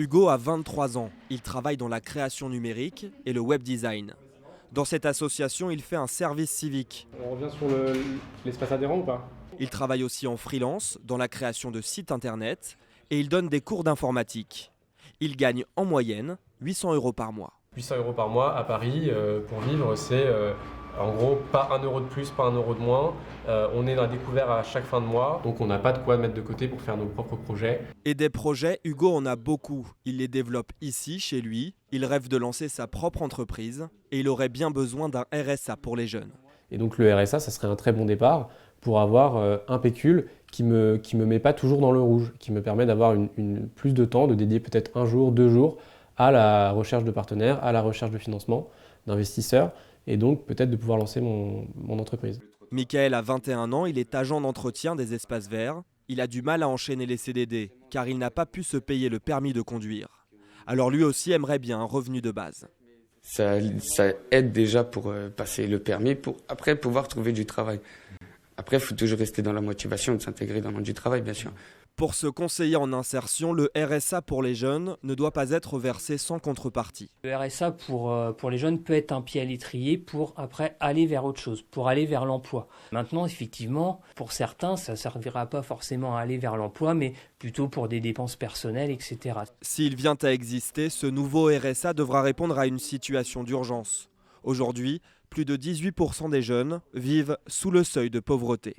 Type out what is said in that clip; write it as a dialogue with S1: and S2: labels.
S1: Hugo a 23 ans. Il travaille dans la création numérique et le web design. Dans cette association, il fait un service civique.
S2: On revient sur l'espace adhérent ou pas?
S1: Il travaille aussi en freelance, dans la création de sites internet et il donne des cours d'informatique. Il gagne en moyenne 800 € par mois.
S2: 800 € par mois à Paris, pour vivre, c'est en gros pas 1 € de plus, pas 1 € de moins. On est dans la découverte à chaque fin de mois, donc on n'a pas de quoi mettre de côté pour faire nos propres projets.
S1: Et des projets, Hugo en a beaucoup. Il les développe ici, chez lui. Il rêve de lancer sa propre entreprise et il aurait bien besoin d'un RSA pour les jeunes.
S2: Et donc le RSA, ça serait un très bon départ pour avoir un pécule qui me met pas toujours dans le rouge, qui me permet d'avoir plus de temps, de dédier peut-être 1 jour, 2 jours à la recherche de partenaires, à la recherche de financement, d'investisseurs, et donc peut-être de pouvoir lancer mon entreprise.
S1: Michael a 21 ans, il est agent d'entretien des espaces verts. Il a du mal à enchaîner les CDD car il n'a pas pu se payer le permis de conduire. Alors lui aussi aimerait bien un revenu de base.
S3: Ça aide déjà pour passer le permis, pour après pouvoir trouver du travail. Après, il faut toujours rester dans la motivation de s'intégrer dans le monde du travail, bien sûr.
S1: Pour ce conseiller en insertion, le RSA pour les jeunes ne doit pas être versé sans contrepartie.
S4: Le RSA pour les jeunes peut être un pied à l'étrier pour après aller vers autre chose, pour aller vers l'emploi. Maintenant, effectivement, pour certains, ça ne servira pas forcément à aller vers l'emploi, mais plutôt pour des dépenses personnelles, etc.
S1: S'il vient à exister, ce nouveau RSA devra répondre à une situation d'urgence. Aujourd'hui, plus de 18% des jeunes vivent sous le seuil de pauvreté.